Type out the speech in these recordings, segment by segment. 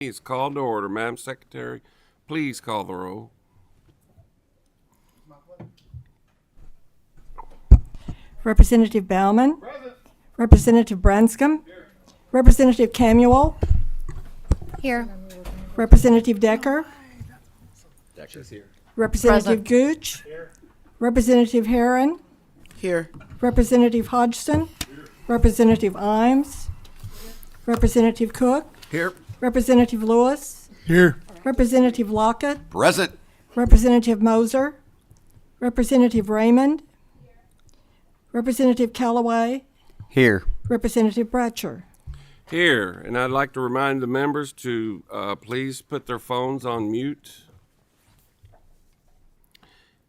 Is called to order. Madam Secretary, please call the roll. Representative Bauman. Present. Representative Branscombe. Here. Representative Camuel. Here. Representative Decker. Decker's here. Representative Gooch. Here. Representative Herron. Here. Representative Hodgson. Here. Representative Imes. Representative Cook. Here. Representative Lewis. Here. Representative Lockett. Present. Representative Moser. Representative Raymond. Representative Callaway. Here. Representative Bratcher. Here, and I'd like to remind the members to please put their phones on mute.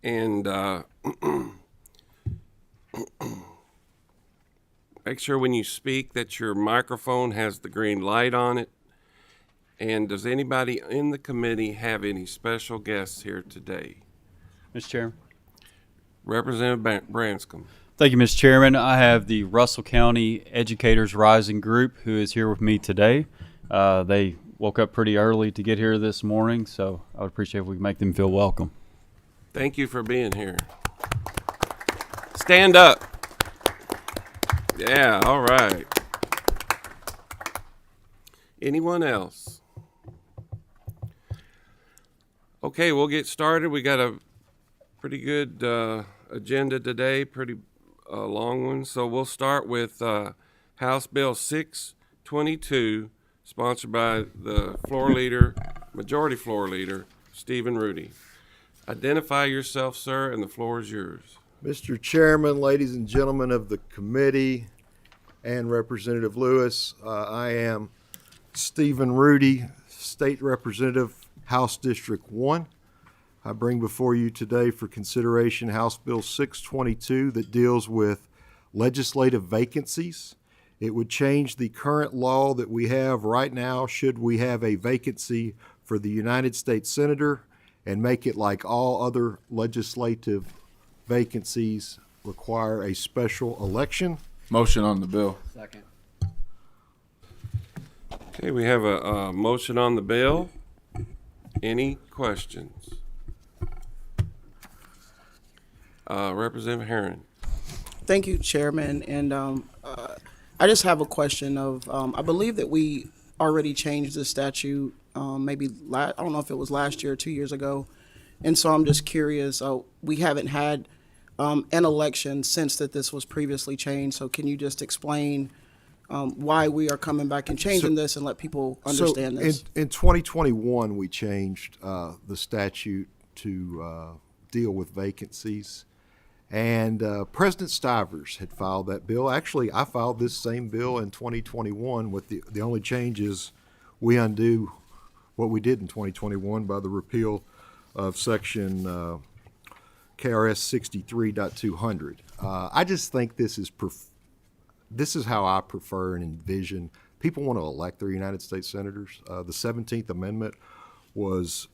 And make sure when you speak that your microphone has the green light on it. And does anybody in the committee have any special guests here today? Mr. Chairman. Representative Branscombe. Thank you, Mr. Chairman. I have the Russell County Educators Rising Group who is here with me today. They woke up pretty early to get here this morning, so I would appreciate if we could make them feel welcome. Thank you for being here. Stand up. Yeah, all right. Anyone else? Okay, we'll get started. We got a pretty good agenda today, pretty long one. So we'll start with House Bill 622, sponsored by the Majority Floor Leader, Stephen Rudy. Identify yourself, sir, and the floor is yours. Mr. Chairman, ladies and gentlemen of the committee, and Representative Lewis, I am Stephen Rudy, State Representative, House District 1. I bring before you today for consideration House Bill 622 that deals with legislative vacancies. It would change the current law that we have right now should we have a vacancy for the United States Senator and make it like all other legislative vacancies require a special election. Motion on the bill. Second. Okay, we have a motion on the bill. Any questions? Representative Herron. Thank you, Chairman. And I just have a question of, I believe that we already changed the statute, maybe, I don't know if it was last year or 2 years ago. And so I'm just curious, we haven't had an election since that this was previously changed. So can you just explain why we are coming back and changing this and let people understand this? In 2021, we changed the statute to deal with vacancies. And President Stivers had filed that bill. Actually, I filed this same bill in 2021 with the only change is we undo what we did in 2021 by the repeal of section KRS 63.200. I just think this is how I prefer and envision. People want to elect their United States senators. The 17th Amendment was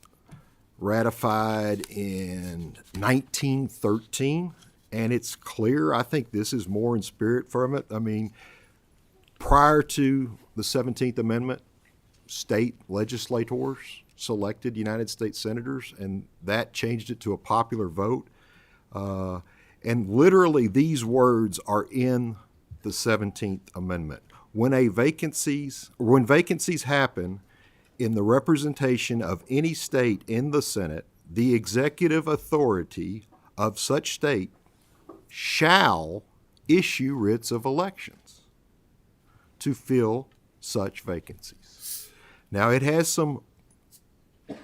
ratified in 1913, and it's clear. I think this is more in spirit from it. I mean, prior to the 17th Amendment, state legislators selected United States senators, and that changed it to a popular vote. And literally these words are in the 17th Amendment. When vacancies happen in the representation of any state in the Senate, the executive authority of such state shall issue writs of elections to fill such vacancies. Now, it has some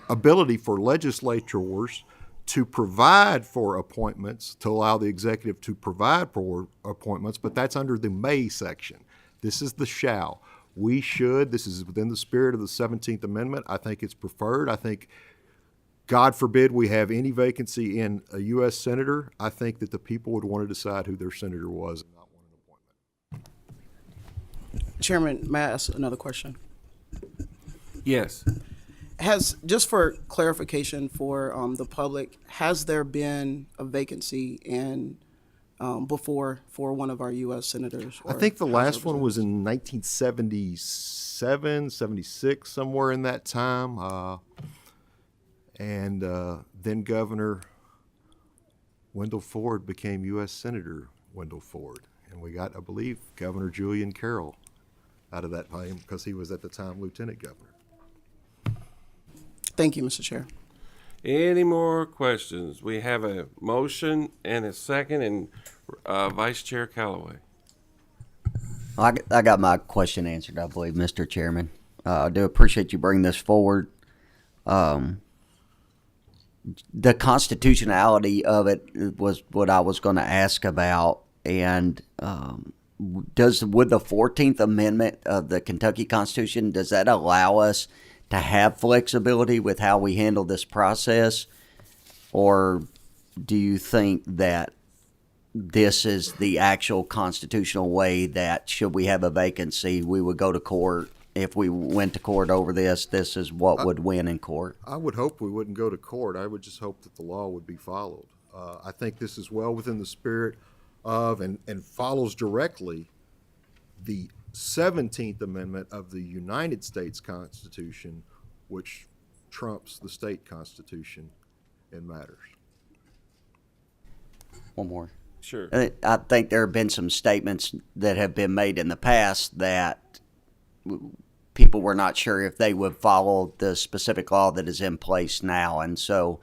ability for legislators to provide for appointments, to allow the executive to provide for appointments, but that's under the may section. This is the shall. We should, this is within the spirit of the 17th Amendment. I think it's preferred. I think, God forbid we have any vacancy in a U.S. senator, I think that the people would want to decide who their senator was and not want an appointment. Chairman, may I ask another question? Yes. Just for clarification for the public, has there been a vacancy in before for one of our U.S. senators. I or think the House last one was representatives. in 1977, 76, somewhere in that time. And then Governor Wendell Ford became U.S. Senator Wendell Ford. And we got, I believe, Governor Julian Carroll out of that name because he was at the time Lieutenant Governor. Thank you, Mr. Chair. Any more questions? We have a motion and a second, and Vice Chair Callaway. I got my question answered, I believe, Mr. Chairman. I do appreciate you bringing this forward. The constitutionality of it was what I was going to ask about, and would the 14th Amendment of the Kentucky Constitution, does that allow us to have flexibility with how we handle this process, or do you think that this is the actual constitutional way that should we have a vacancy, we would go to court? If we went to court over this, this is what would win in court? I would hope we wouldn't go to court. I would just hope that the law would be followed. I think this is well within the spirit of and follows directly the 17th Amendment of the United States Constitution, which trumps the state constitution in matters. One more. Sure. I think there have been some statements that have been made in the past that people were not sure if they would follow the specific law that is in place now. And so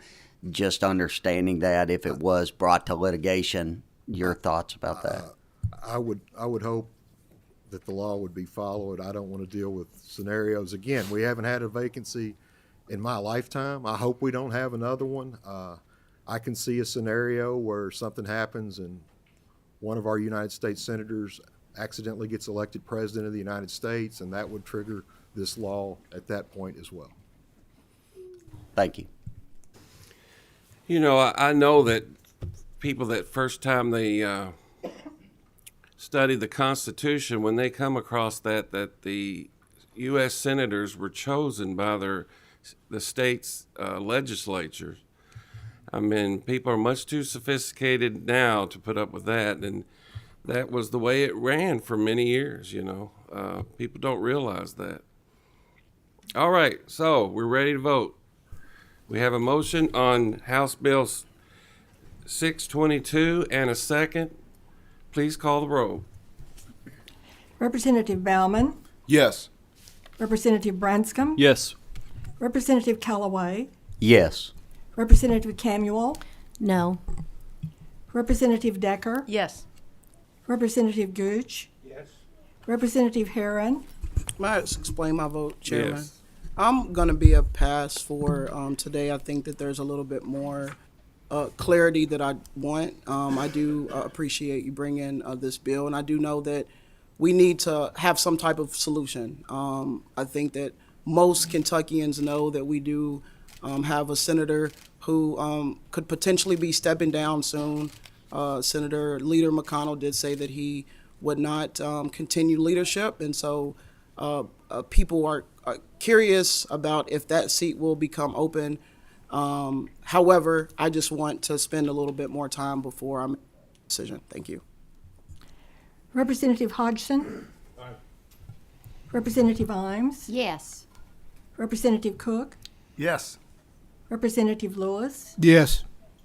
just understanding that if it was brought to litigation, your thoughts about that? I would hope that the law would be followed. I don't want to deal with scenarios. Again, we haven't had a vacancy in my lifetime. I hope we don't have another one. I can see a scenario where something happens and one of our United States senators accidentally gets elected president of the United States, and that would trigger this law at that point as well. Thank you. You know, I know that people that first time they study the Constitution, when they come across that the U.S. senators were chosen by the state's legislatures. I mean, people are much too sophisticated now to put up with that, and that was the way it ran for many years, you know. People don't realize that. All right, so we're ready to vote. We have a motion on House Bill 622 and a second. Please call the roll. Representative Bauman, Yes. Representative Branscombe, Yes. Representative Callaway, Yes. Representative Camuel, No. Representative Decker, Yes. Representative Gooch, Yes. Representative Herron, May I explain my vote, Chairman? Yes. I'm going to be a pass for today. I think that there's a little bit more clarity that I want. I do appreciate you bringing this bill, and I do know that we need to have some type of solution. I think that most Kentuckians know that we do have a senator who could potentially be stepping down soon. Senator Leader McConnell did say that he would not continue leadership, and so people are curious about if that seat will become open. However, I just want to spend a little bit more time before I make a decision. Thank you. Representative Hodgson, Representative Imes, Yes. Representative Cook, Yes. Representative Lewis, Yes.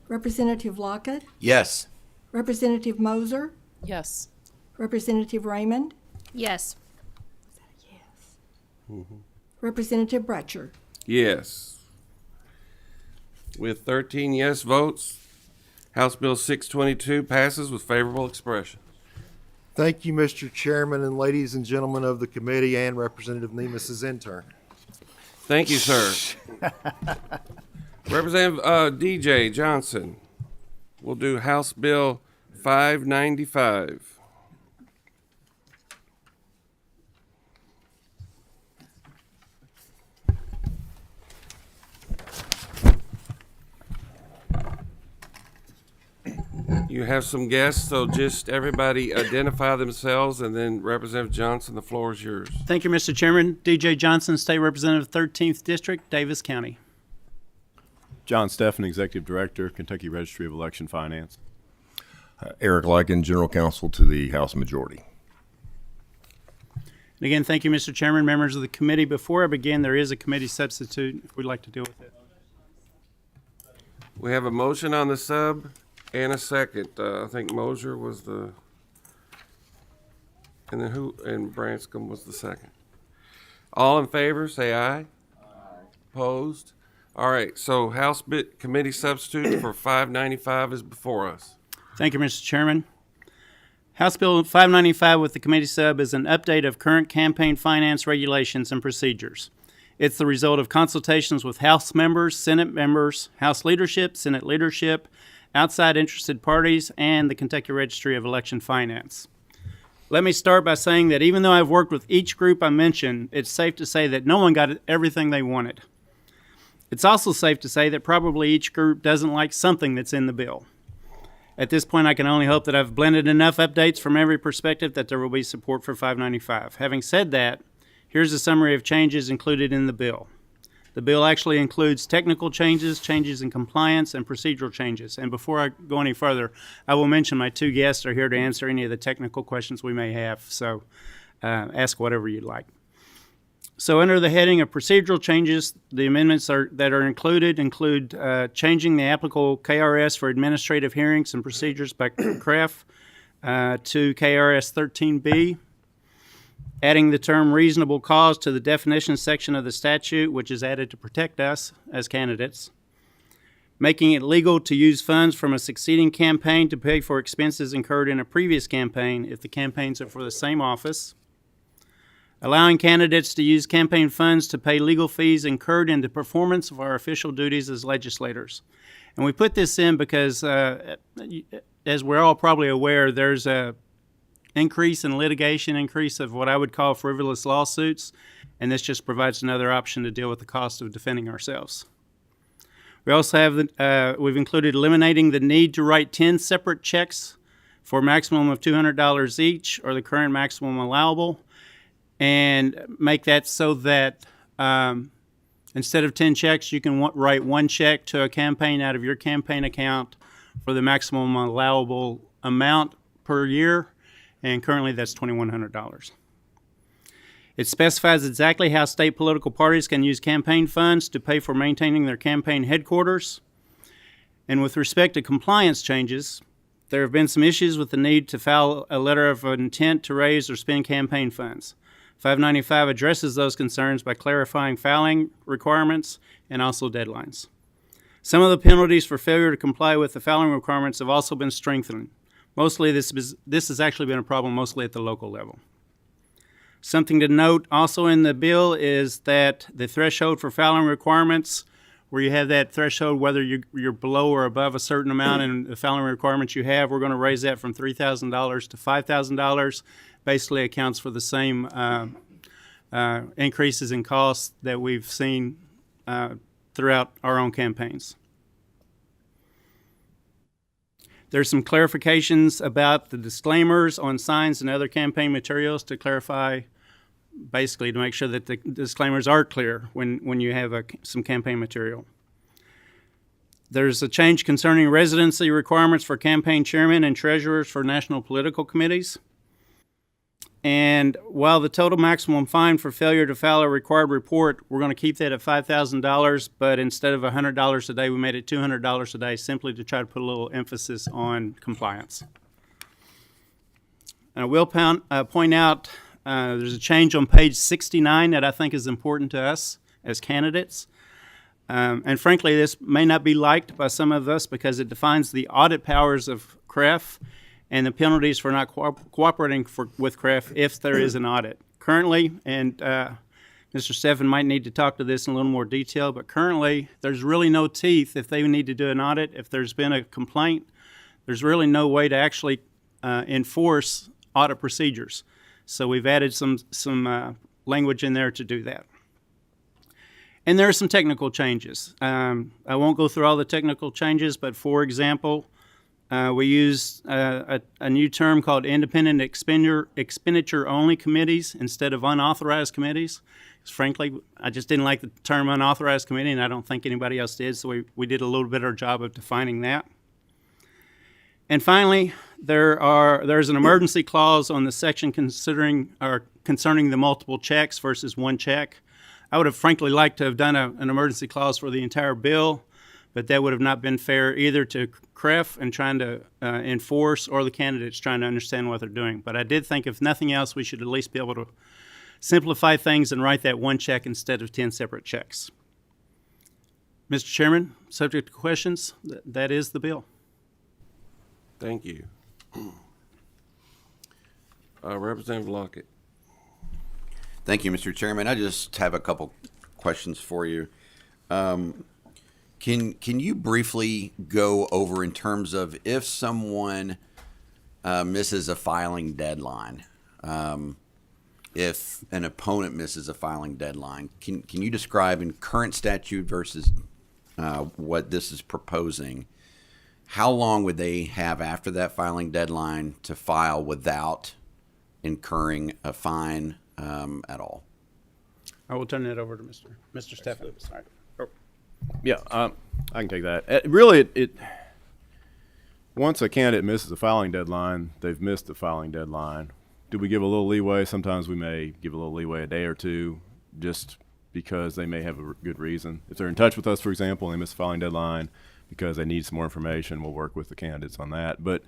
Representative Lockett, Yes. Representative Moser, Yes. Representative Raymond, Yes. Representative Bratcher. Yes. With 13 yes votes, House Bill 622 passes with favorable expression. Thank you, Mr. Chairman, and ladies and gentlemen of the committee, and Representative Nemus's intern. Thank you, sir. Representative DJ Johnson will do House Bill 595. You have some guests, so just everybody identify themselves, and then Representative Johnson, the floor is yours. Thank you, Mr. Chairman. DJ Johnson, State Representative, 13th District, Davis County. John Steffen, Executive Director, Kentucky Registry of Election Finance. Eric Lykin, General Counsel to the House Majority. And again, thank you, Mr. Chairman, members of the committee. Before I begin, there is a committee substitute if we'd like to deal with it. We have a motion on the sub and a second. I think Moser was the, and then and Branscombe was the second. All in favor, say aye. Aye. Opposed? All right, so House Committee substitute for 595 is before us. Thank you, Mr. Chairman. House Bill 595 with the committee sub is an update of current campaign finance regulations and procedures. It's the result of consultations with House members, Senate members, House leadership, Senate leadership, outside interested parties, and the Kentucky Registry of Election Finance. Let me start by saying that even though I've worked with each group I mentioned, it's safe to say that no one got everything they wanted. It's also safe to say that probably each group doesn't like something that's in the bill. At this point, I can only hope that I've blended enough updates from every perspective that there will be support for 595. Having said that, here's a summary of changes included in the bill. The bill actually includes technical changes, changes in compliance, and procedural changes. And before I go any further, I will mention my two guests are here to answer any of the technical questions we may have, so ask whatever you'd like. So under the heading of procedural changes, the amendments that are include changing the applicable KRS for administrative hearings and procedures by CREF to KRS 13B, adding the term reasonable cause to the definition section of the statute, which is added to protect us as candidates, making it legal to use funds from a succeeding campaign to pay for expenses incurred in a previous campaign if the campaigns are for the same office, allowing candidates to use campaign funds to pay legal fees incurred in the performance of our official duties as legislators. And we put this in because, as we're all probably aware, there's a increase in litigation, increase of what I would call frivolous lawsuits, and this just provides another option to deal with the cost of defending ourselves. We also have, we've included eliminating the need to write 10 separate checks for a maximum of $200 each, or the current maximum allowable, and make that so that instead of 10 checks, you can write one check to a campaign out of your campaign account for the maximum allowable amount per year, and currently that's $2,100. It specifies exactly how state political parties can use campaign funds to pay for maintaining their campaign headquarters. And with respect to compliance changes, there have been some issues with the need to file a letter of intent to raise or spend campaign funds. 595 addresses those concerns by clarifying filing requirements and also deadlines. Some of the penalties for failure to comply with the filing requirements have also been strengthened. Mostly this has actually been a problem mostly at the local level. Something to note also in the bill is that the threshold for filing requirements, where you have that threshold whether you're below or above a certain amount in the filing requirements you have, we're going to raise that from $3,000 to $5,000. Basically accounts for the same increases in costs that we've seen throughout our own campaigns. There's some clarifications about the disclaimers on signs and other campaign materials to clarify, basically to make sure that the disclaimers are clear when you have some campaign material. There's a change concerning residency requirements for campaign chairmen and treasurers for national political committees. And while the total maximum fine for failure to file a required report, we're going to keep that at $5,000, but instead of $100 a day, we made it $200 a day simply to try to put a little emphasis on compliance. And I will point out there's a change on page 69 that I think is important to us as candidates. And frankly, this may not be liked by some of us because it defines the audit powers of CREF and the penalties for not cooperating with CREF if there is an audit. Currently, and Mr. Steffen might need to talk to this in a little more detail, but currently there's really no teeth if they need to do an audit. If there's been a complaint, there's really no way to actually enforce audit procedures. So we've added some language in there to do that. And there are some technical changes. I won't go through all the technical changes, but for example, we use a new term called independent expenditure only committees instead of unauthorized committees. Because frankly, I just didn't like the term unauthorized committee, and I don't think anybody else did, so we did a little bit of our job of defining that. And finally, there's an emergency clause on the section concerning the multiple checks versus one check. I would have frankly liked to have done an emergency clause for the entire bill, but that would have not been fair either to CREF and trying to enforce or the candidates trying to understand what they're doing. But I did think, if nothing else, we should at least be able to simplify things and write that one check instead of 10 separate checks. Mr. Chairman, subject to questions, that is the bill. Thank you. Representative Lockett. Thank you, Mr. Chairman. I just have a couple questions for you. Can you briefly go over, in terms of if someone misses a filing deadline, if an opponent misses a filing deadline, can you describe in current statute versus what this is proposing, how long would they have after that filing deadline to file without incurring a fine at all? I will turn that over to Mr. Stefan. Sorry. Yeah, I can take that. Really, once a candidate misses a filing deadline, they've missed the filing deadline. Do we give a little leeway? Sometimes we may give a little leeway, a day or two, just because they may have a good reason. If they're in touch with us, for example, and they miss the filing deadline because they need some more information, we'll work with the candidates on that. But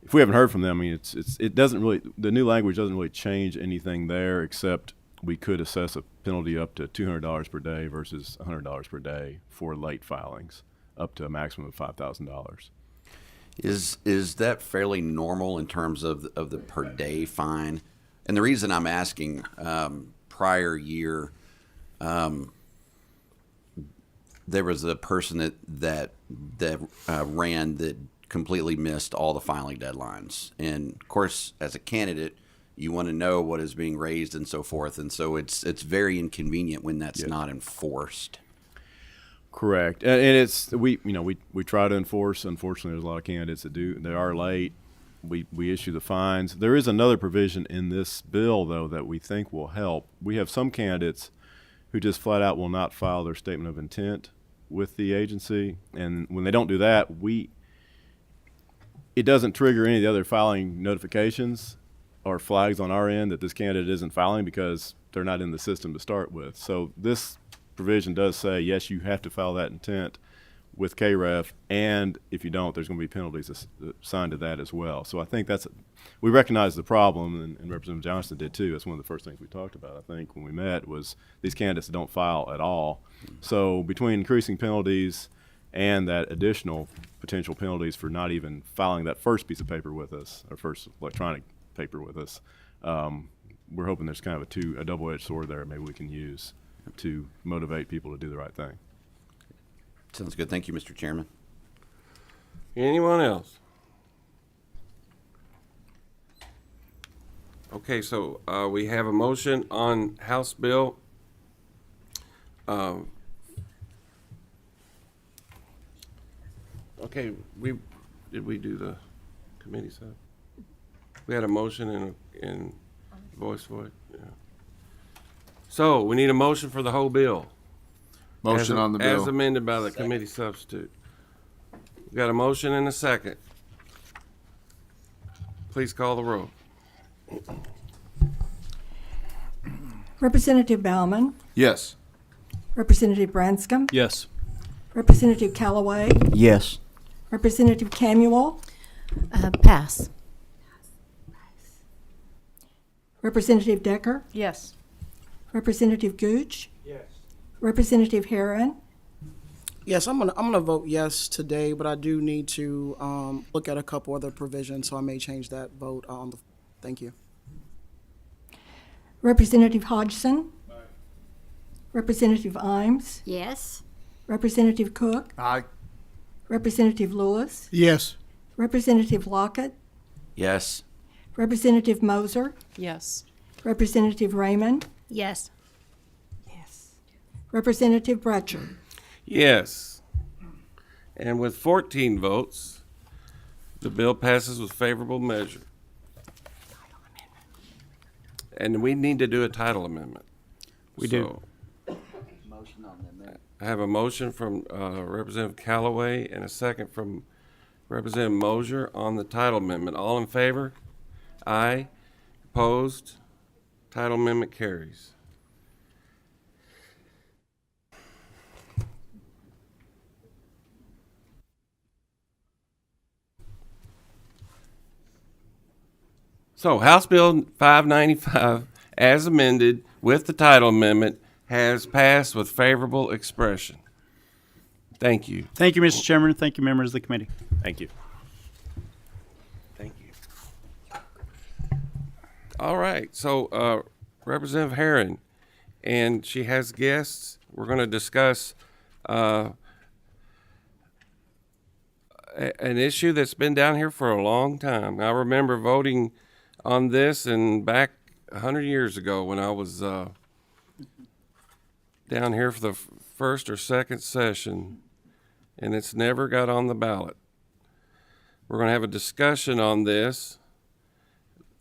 if we haven't heard from them, I mean, it doesn't really, the new language doesn't really change anything there, except we could assess a penalty up to $200 per day versus $100 per day for late filings, up to a maximum of $5,000. Is that fairly normal in terms of the per day fine? And the reason I'm asking, prior year, there was a person that ran that completely missed all the filing deadlines. And of course, as a candidate, you want to know what is being raised and so forth. And so it's very inconvenient when that's not enforced. Correct, and we try to enforce. Unfortunately, there's a lot of candidates that are late. We issue the fines. There is another provision in this bill, though, that we think will help. We have some candidates who just flat out will not file their statement of intent with the agency, and when they don't do that, it doesn't trigger any of the other filing notifications or flags on our end that this candidate isn't filing because they're not in the system to start with. So this provision does say, yes, you have to file that intent with KREF, and if you don't, there's going to be penalties assigned to that as well. So I think we recognize the problem, and Representative Johnston did too. That's one of the first things we talked about, I think, when we met, was these candidates don't file at all. So between increasing penalties and that additional potential penalties for not even filing that first piece of paper with us, or first electronic paper with us, we're hoping there's kind of a double-edged sword there maybe we can use to motivate people to do the right thing. Sounds good. Thank you, Mr. Chairman. Anyone else? Okay, so we have a motion on House Bill. Okay, did we do the committee side? We had a motion and voice vote. Yeah. So we need a motion for the whole bill. Motion on the bill. As amended by the committee substitute. We got a motion and a second. Please call the roll. Representative Bauman, Yes. Representative Branscombe, Yes. Representative Callaway, Yes. Representative Camuel, Pass. Representative Decker, Yes. Representative Gooch, Representative Herron, Yes, I'm gonna vote yes today, but I do need to look at a couple other provisions, so I may change that vote. Thank you. Representative Hodgson, Representative Imes, Yes. Representative Cook, Aye. Representative Lewis, Yes. Representative Lockett, Yes. Representative Moser, Yes. Representative Raymond, Yes. Representative Bratcher. Yes. And with 14 votes, the bill passes with favorable measure. And we need to do a title amendment. We do. Motion on the amendment. I have a motion from Representative Callaway and a second from Representative Mosier on the title amendment. All in favor? Aye. Opposed? Title amendment carries. So House Bill 595, as amended with the title amendment, has passed with favorable expression. Thank you. Thank you, Mr. Chairman. Thank you, members of the committee. Thank you. Thank you. All right, so Representative Herron, and she has guests. We're going to discuss an issue that's been down here for a long time. I remember voting on this and back 100 years ago when I was down here for the first or second session, and it's never got on the ballot. We're going to have a discussion on this,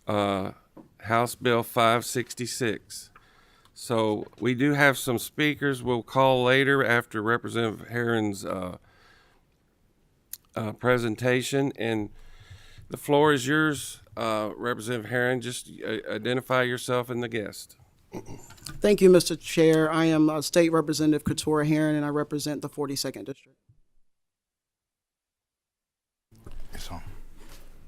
House Bill 566. So we do have some speakers we'll call later after Representative Herron's presentation, and the floor is yours, Representative Herron. Just identify yourself and the guest. Thank you, Mr. Chair. I am State Representative Katura Heron, and I represent the 42nd District. So,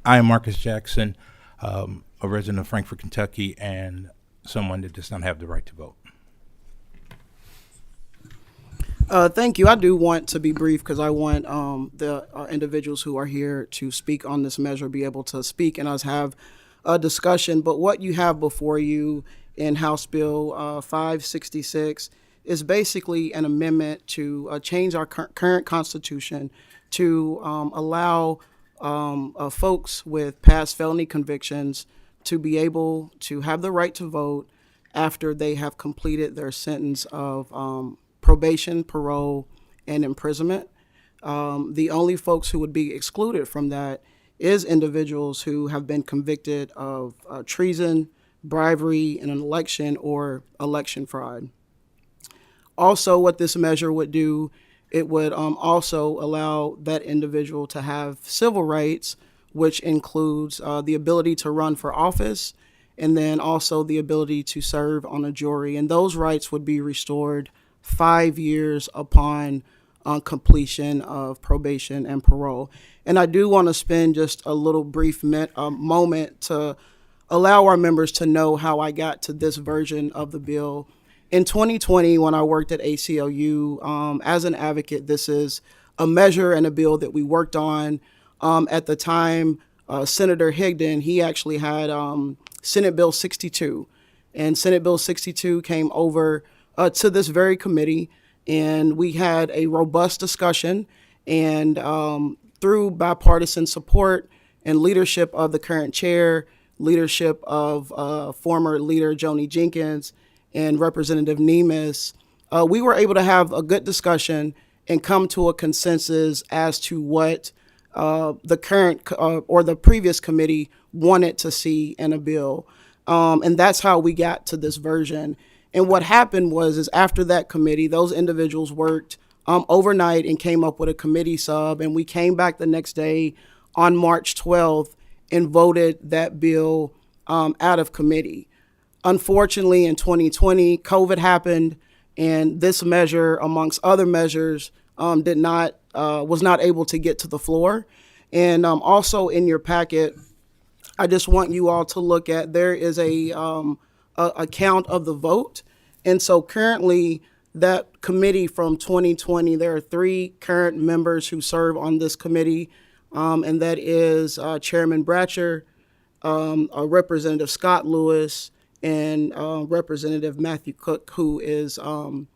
I am Marcus Jackson, a resident of Frankfort, Kentucky, and someone that does not have the right to vote. Thank you. I do want to be brief because I want the individuals who are here to speak on this measure be able to speak and us have a discussion. But what you have before you in House Bill 566 is basically an amendment to change our current Constitution to allow folks with past felony convictions to be able to have the right to vote after they have completed their sentence of probation, parole, and imprisonment. The only folks who would be excluded from that is individuals who have been convicted of treason, bribery in an election, or election fraud. Also, what this measure would do, it would also allow that individual to have civil rights, which includes the ability to run for office, and then also the ability to serve on a jury. And those rights would be restored 5 years upon completion of probation and parole. And I do want to spend just a little brief moment to allow our members to know how I got to this version of the bill. In 2020, when I worked at ACLU as an advocate, this is a measure and a bill that we worked on. At the time, Senator Higdon, he actually had Senate Bill 62. And Senate Bill 62 came over to this very committee, and we had a robust discussion. And through bipartisan support and leadership of the current chair, leadership of former leader Joni Jenkins, and Representative Nemes, we were able to have a good discussion and come to a consensus as to what the current or the previous committee wanted to see in a bill. And that's how we got to this version. And what happened is after that committee, those individuals worked overnight and came up with a committee sub, and we came back the next day on March 12th and voted that bill out of committee. Unfortunately, in 2020, COVID happened, and this measure, amongst other measures, was not able to get to the floor. And also in your packet, I just want you all to look at, there is a count of the vote. And so currently, that committee from 2020, there are 3 current members who serve on this committee, and that is Chairman Bratcher, Representative Scott Lewis, and Representative Matthew Cook, who is on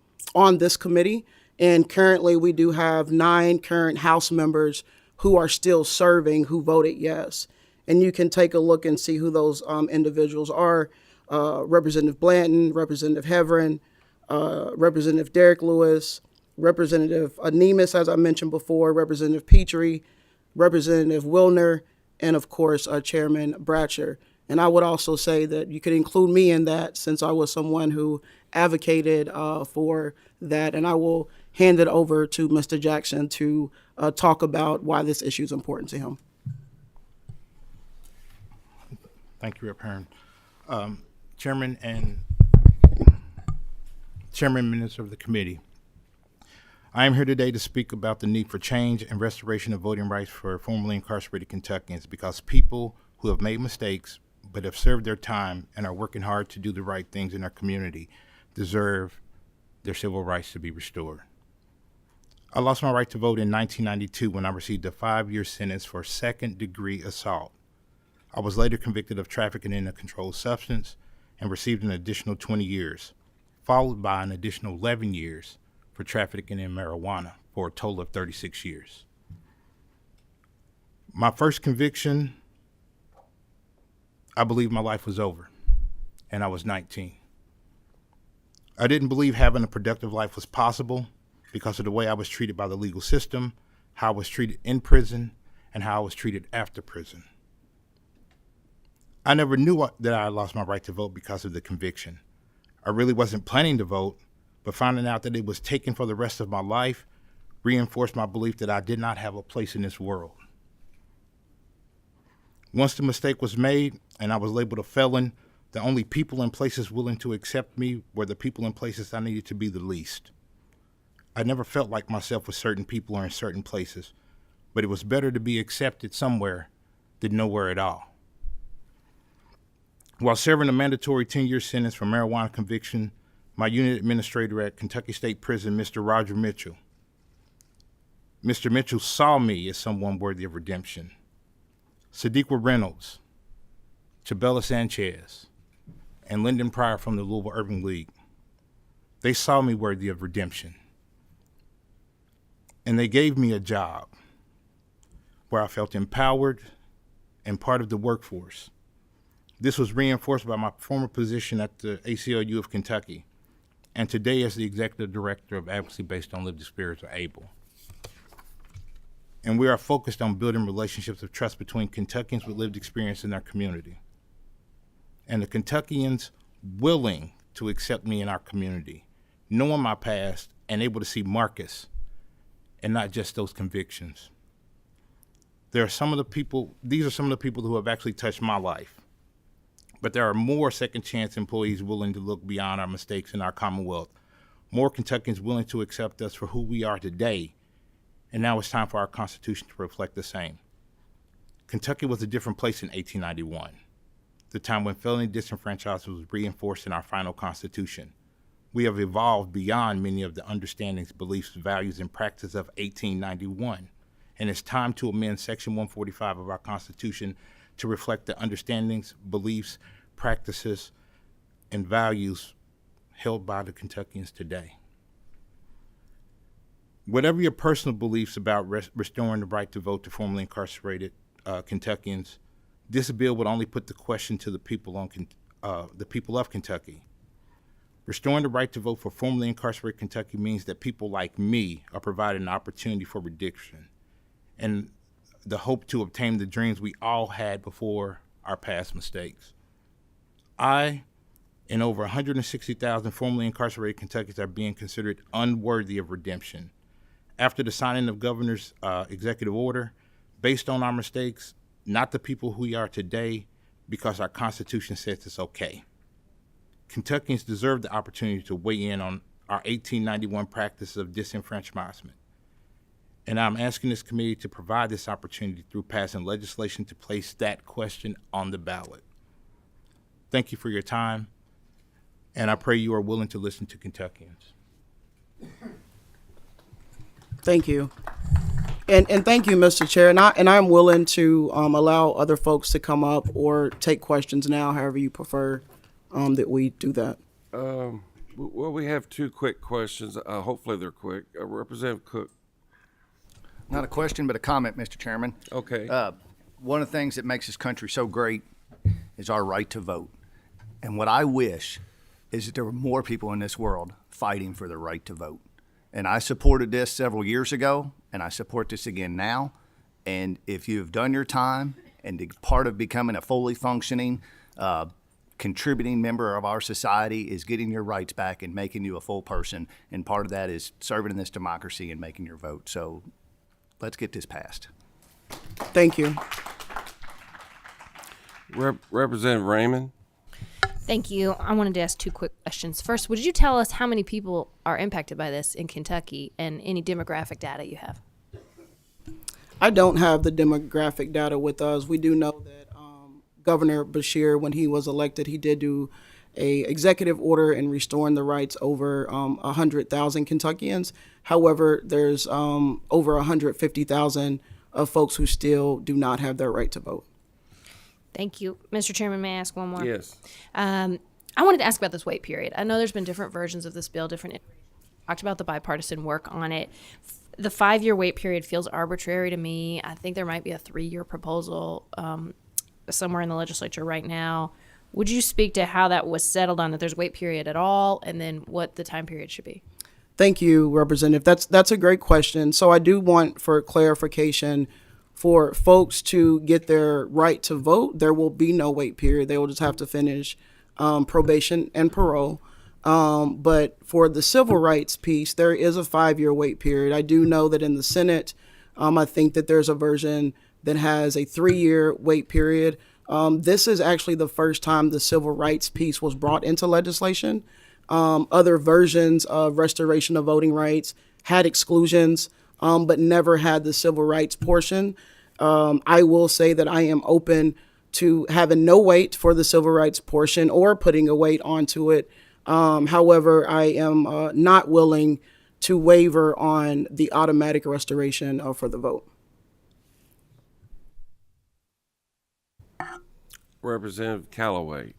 this committee. And currently, we do have 9 current House members who are still serving who voted yes. And you can take a look and see who those individuals are. Representative Blanton, Representative Heverin, Representative Derek Lewis, Representative Nemes, as I mentioned before, Representative Petrie, Representative Wilner, and of course, Chairman Bratcher. And I would also say that you could include me in that, since I was someone who advocated for that. And I will hand it over to Mr. Jackson to talk about why this issue is important to him. Thank you, Rep. Hearn. Chairman Minister of the Committee, I am here today to speak about the need for change and restoration of voting rights for formerly incarcerated Kentuckians, because people who have made mistakes but have served their time and are working hard to do the right things in our community deserve their civil rights to be restored. I lost my right to vote in 1992 when I received a 5-year sentence for second-degree assault. I was later convicted of trafficking in a controlled substance and received an additional 20 years, followed by an additional 11 years for trafficking in marijuana, for a total of 36 years. My first conviction, I believed my life was over, and I was 19. I didn't believe having a productive life was possible because of the way I was treated by the legal system, how I was treated in prison, and how I was treated after prison. I never knew that I lost my right to vote because of the conviction. I really wasn't planning to vote, but finding out that it was taken for the rest of my life reinforced my belief that I did not have a place in this world. Once the mistake was made and I was labeled a felon, the only people and places willing to accept me were the people and places I needed to be the least. I never felt like myself with certain people or in certain places, but it was better to be accepted somewhere than nowhere at all. While serving a mandatory 10-year sentence for marijuana conviction, my unit administrator at Kentucky State Prison, Mr. Roger Mitchell, Mr. Mitchell saw me as someone worthy of redemption. Sadiqa Reynolds, Chabela Sanchez, and Lyndon Pryor from the Louisville Urban League, they saw me worthy of redemption. And they gave me a job where I felt empowered and part of the workforce. This was reinforced by my former position at the ACLU of Kentucky, and today as the Executive Director of Advocacy Based on Lived Experience, or ABLE. And we are focused on building relationships of trust between Kentuckians with lived experience in their community, and the Kentuckians willing to accept me in our community, knowing my past and able to see Marcus and not just those convictions. These are some of the people who have actually touched my life. But there are more second chance employees willing to look beyond our mistakes in our Commonwealth, more Kentuckians willing to accept us for who we are today, and now it's time for our Constitution to reflect the same. Kentucky was a different place in 1891, the time when felony disenfranchisement was reinforced in our final Constitution. We have evolved beyond many of the understandings, beliefs, values, and practices of 1891, and it's time to amend Section 145 of our Constitution to reflect the understandings, beliefs, practices, and values held by the Kentuckians today. Whatever your personal beliefs about restoring the right to vote to formerly incarcerated Kentuckians, this bill would only put the question to the people of Kentucky. Restoring the right to vote for formerly incarcerated Kentucky means that people like me are provided an opportunity for redemption and the hope to obtain the dreams we all had before our past mistakes. I and over 160,000 formerly incarcerated Kentuckians are being considered unworthy of redemption. After the signing of Governor's executive order, based on our mistakes, not the people who we are today, because our Constitution says it's okay. Kentuckians deserve the opportunity to weigh in on our 1891 practice of disenfranchisement. And I'm asking this committee to provide this opportunity through passing legislation to place that question on the ballot. Thank you for your time, and I pray you are willing to listen to Kentuckians. Thank you. And thank you, Mr. Chair. And I'm willing to allow other folks to come up or take questions now, however you prefer that we do that. Well, we have two quick questions. Hopefully they're quick. Representative Cook. Not a question, but a comment, Mr. Chairman. Okay. One of the things that makes this country so great is our right to vote. And what I wish is that there were more people in this world fighting for the right to vote. And I supported this several years ago, and I support this again now. And if you've done your time and part of becoming a fully functioning, contributing member of our society is getting your rights back and making you a full person. And part of that is serving in this democracy and making your vote. So Let's get this passed. Thank you. Representative Raymond. Thank you. I wanted to ask two quick questions. First, would you tell us how many people are impacted by this in Kentucky and any demographic data you have? I don't have the demographic data with us. We do know that Governor Beshear, when he was elected, he did do a executive order in restoring the rights over 100,000 Kentuckians. However, there's over 150,000 of folks who still do not have their right to vote. Thank you. Mr. Chairman, may I ask one more? Yes. I wanted to ask about this wait period. I know there's been different versions of this bill, talked about the bipartisan work on it. The 5-year wait period feels arbitrary to me. I think there might be a 3-year proposal somewhere in the legislature right now. Would you speak to how that was settled on, that there's a wait period at all, and then what the time period should be? Thank you, Representative. That's a great question. So I do want for clarification for folks to get their right to vote. There will be no wait period. They will just have to finish probation and parole. But for the civil rights piece, there is a 5-year wait period. I do know that in the Senate, I think that there's a version that has a 3-year wait period. This is actually the first time the civil rights piece was brought into legislation. Other versions of restoration of voting rights had exclusions, but never had the civil rights portion. I will say that I am open to having no wait for the civil rights portion or putting a wait onto it. However, I am not willing to waver on the automatic restoration for the vote. Representative Callaway.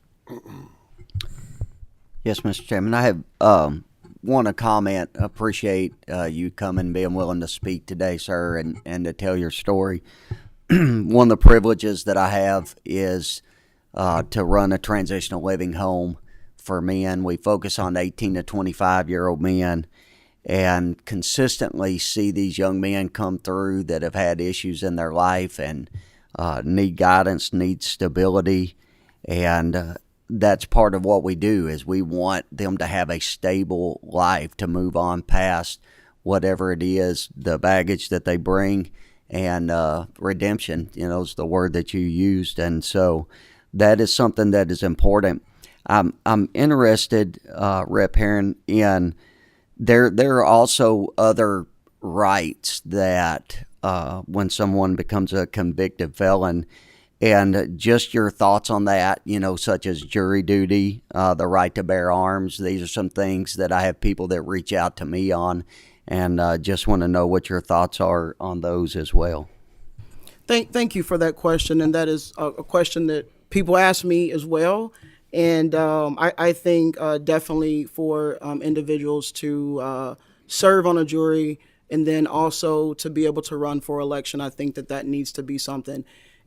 Yes, Mr. Chairman. I have want to comment. Appreciate you coming, being willing to speak today, sir, and to tell your story. One of the privileges that I have is to run a transitional living home for men. We focus on 18 to 25-year-old men and consistently see these young men come through that have had issues in their life and need guidance, need stability, and that's part of what we do is we want them to have a stable life to move on past whatever it is, the baggage that they bring, and redemption, is the word that you used. And so that is something that is important. I'm interested, Rep. Herron, in there are also other rights that when someone becomes a convicted felon, and just your thoughts on that, such as jury duty, the right to bear arms. These are some things that I have people that reach out to me on, and just want to know what your thoughts are on those as well. Thank you for that question, and that is a question that people ask me as well. And I think definitely for individuals to serve on a jury and then also to be able to run for election, I think that needs to be something.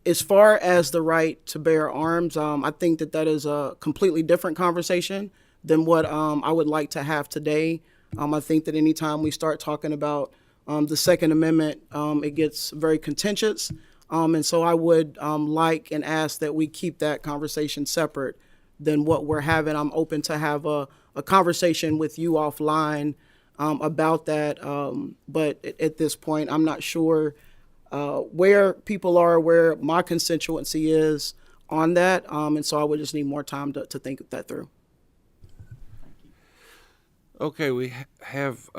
As far as the right to bear arms, I think that is a completely different conversation than what I would like to have today. I think that anytime we start talking about the Second Amendment, it gets very contentious. And so I would like and ask that we keep that conversation separate than what we're having. I'm open to have a conversation with you offline about that. But at this point, I'm not sure where people are, where my constituency is on that. And so I would just need more time to think that through. Okay, we have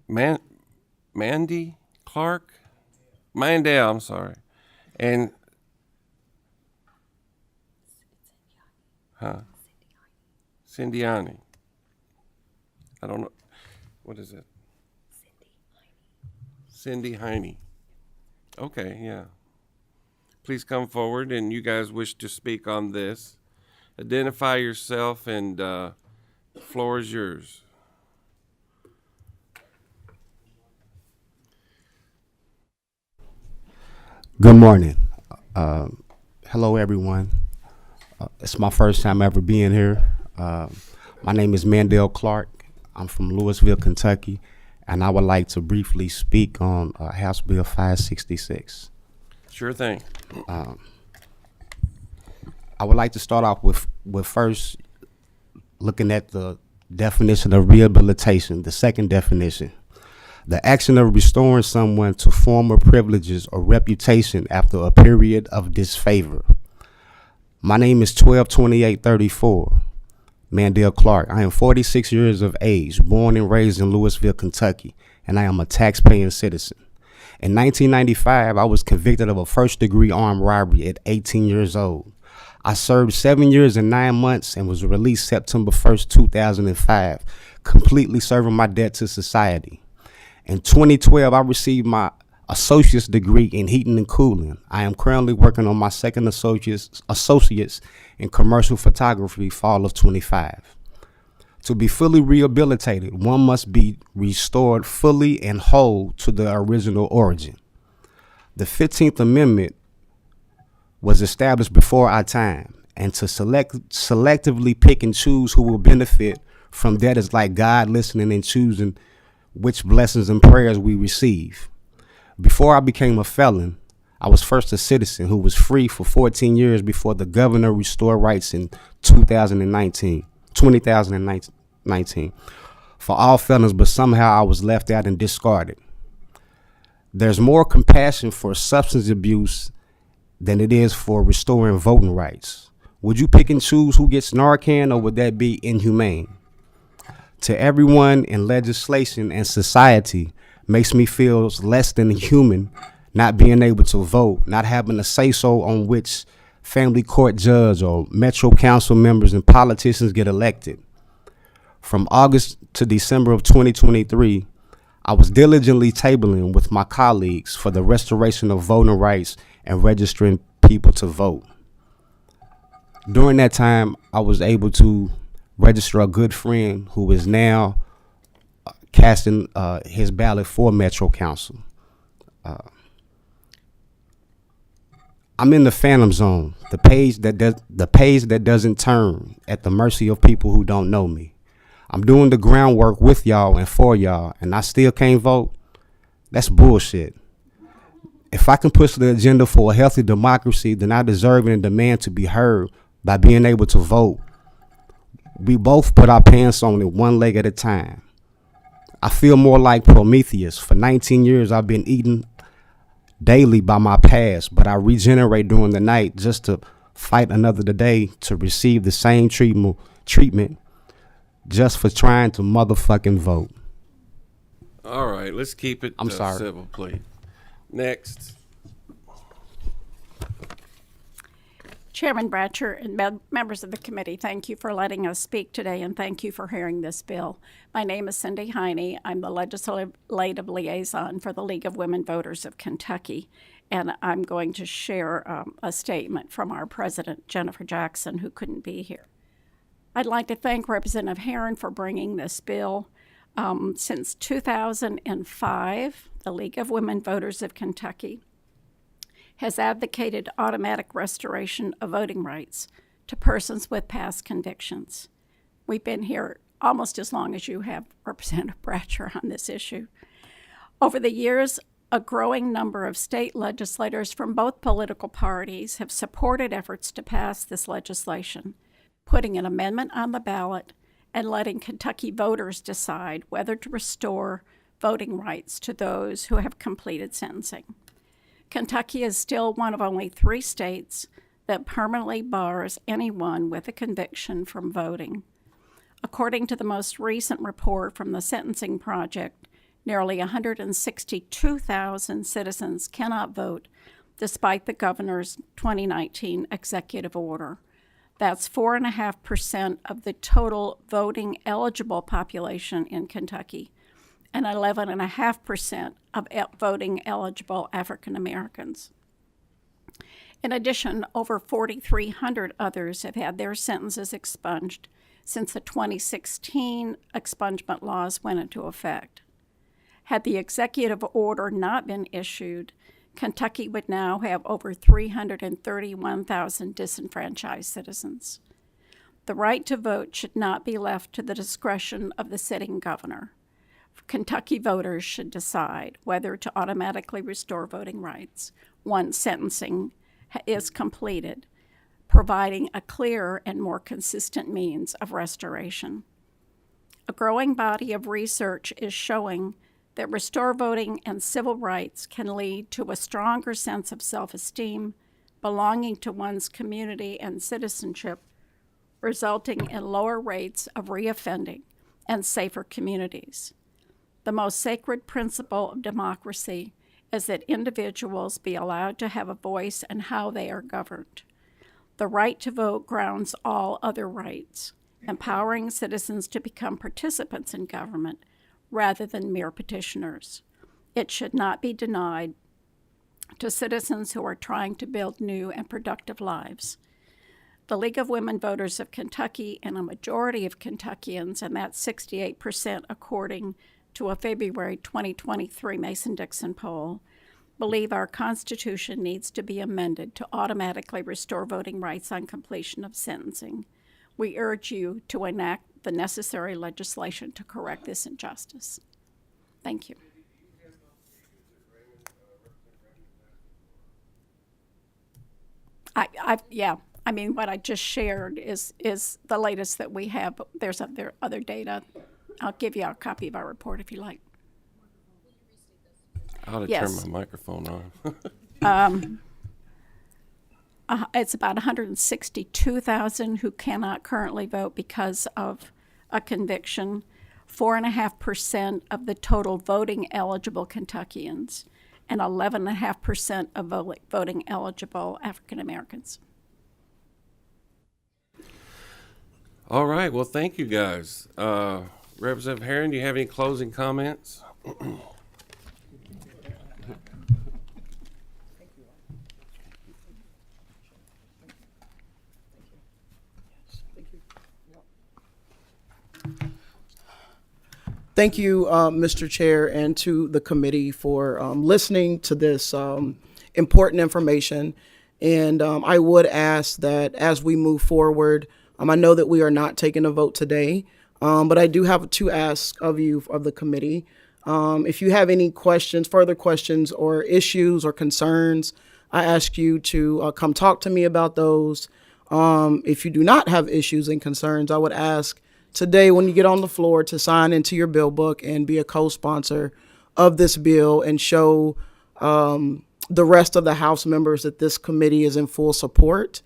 Mandy Clark? Mandel, I'm sorry. And Cindiani. I don't know. What is it? Cindy Heine. Okay, yeah. Please come forward, and you guys wish to speak on this. Identify yourself, and the floor is yours. Good morning. Hello, everyone. It's my first time ever being here. My name is Mandel Clark. I'm from Louisville, Kentucky, and I would like to briefly speak on House Bill 566. Sure thing. I would like to start off with first looking at the definition of rehabilitation, the second definition. The action of restoring someone to former privileges or reputation after a period of disfavor. My name is 122834. Mandel Clark. I am 46 years of age, born and raised in Louisville, Kentucky, and I am a tax-paying citizen. In 1995, I was convicted of a first-degree armed robbery at 18 years old. I served 7 years and 9 months and was released September 1st, 2005, completely serving my debt to society. In 2012, I received my associate's degree in heating and cooling. I am currently working on my second associate's in commercial photography, fall of 25. To be fully rehabilitated, one must be restored fully and whole to the original origin. The 15th Amendment was established before our time, and to selectively pick and choose who will benefit from that is like God listening and choosing which blessings and prayers we receive. Before I became a felon, I was first a citizen who was free for 14 years before the governor restored rights in 2019 for all felons, but somehow I was left out and discarded. There's more compassion for substance abuse than it is for restoring voting rights. Would you pick and choose who gets Narcan, or would that be inhumane? To everyone in legislation and society, makes me feel less than human not being able to vote, not having a say-so on which family court judge or metro council members and politicians get elected. From August to December of 2023, I was diligently tabling with my colleagues for the restoration of voting rights and registering people to vote. During that time, I was able to register a good friend who is now casting his ballot for Metro Council. I'm in the phantom zone, the page that doesn't turn, at the mercy of people who don't know me. I'm doing the groundwork with y'all and for y'all, and I still can't vote. That's bullshit. If I can push the agenda for a healthy democracy, then I deserve and demand to be heard by being able to vote. We both put our pants on it one leg at a time. I feel more like Prometheus. For 19 years, I've been eaten daily by my past, but I regenerate during the night just to fight another day to receive the same treatment just for trying to motherfucking vote. All right, let's keep it sorry. civil, please. Next. Chairman Bratcher and members of the committee, thank you for letting us speak today, and thank you for hearing this bill. My name is Cindy Heine. I'm the legislative liaison for the League of Women Voters of Kentucky, and I'm going to share a statement from our president, Jennifer Jackson, who couldn't be here. I'd like to thank Representative Herron for bringing this bill. Since 2005, the League of Women Voters of Kentucky has advocated automatic restoration of voting rights to persons with past convictions. We've been here almost as long as you have, Representative Bratcher, on this issue. Over the years, a growing number of state legislators from both political parties have supported efforts to pass this legislation, putting an amendment on the ballot and letting Kentucky voters decide whether to restore voting rights to those who have completed sentencing. Kentucky is still one of only 3 states that permanently bars anyone with a conviction from voting. According to the most recent report from the Sentencing Project, nearly 162,000 citizens cannot vote despite the governor's 2019 executive order. That's 4.5% of the total voting eligible population in Kentucky, and 11.5% of voting eligible African Americans. In addition, over 4,300 others have had their sentences expunged since the 2016 expungement laws went into effect. Had the executive order not been issued, Kentucky would now have over 331,000 disenfranchised citizens. The right to vote should not be left to the discretion of the sitting governor. Kentucky voters should decide whether to automatically restore voting rights once sentencing is completed, providing a clearer and more consistent means of restoration. A growing body of research is showing that restore voting and civil rights can lead to a stronger sense of self-esteem, belonging to one's community and citizenship, resulting in lower rates of reoffending and safer communities. The most sacred principle of democracy is that individuals be allowed to have a voice in how they are governed. The right to vote grounds all other rights, empowering citizens to become participants in government rather than mere petitioners. It should not be denied to citizens who are trying to build new and productive lives. The League of Women Voters of Kentucky and a majority of Kentuckians, and that's 68% according to a February 2023 Mason-Dixon poll, believe our Constitution needs to be amended to automatically restore voting rights on completion of sentencing. We urge you to enact the necessary legislation to correct this injustice. Thank you. I mean, what I just shared is the latest that we have, but there's other data. I'll give you a copy of our report if you like. I ought to Yes. turn my microphone on. It's about 162,000 who cannot currently vote because of a conviction, 4.5% of the total voting eligible Kentuckians, and 11.5% of voting eligible African Americans. All right. Well, thank you guys. Representative Herron, do you have any closing comments? Thank you, Mr. Chair, and to the committee for listening to this important information. And I would ask that as we move forward, I know that we are not taking a vote today, but I do have two asks of you, of the committee. If you have any questions, further questions or issues or concerns, I ask you to come talk to me about those. If you do not have issues and concerns, I would ask today when you get on the floor to sign into your bill book and be a co-sponsor of this bill and show the rest of the House members that this committee is in full support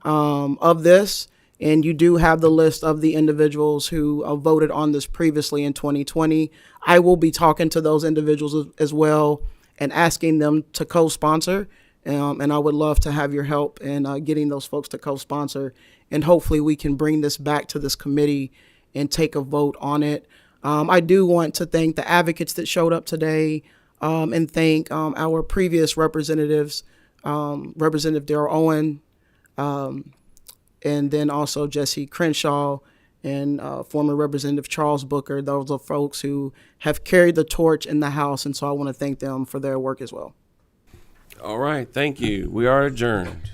of this. And you do have the list of the individuals who voted on this previously in 2020. I will be talking to those individuals as well and asking them to co-sponsor. And I would love to have your help in getting those folks to co-sponsor. And hopefully we can bring this back to this committee and take a vote on it. I do want to thank the advocates that showed up today and thank our previous representatives, Representative Darrell Owen, and then also Jesse Crenshaw and former Representative Charles Booker. Those are folks who have carried the torch in the House, and so I want to thank them for their work as well. All right. Thank you. We are adjourned.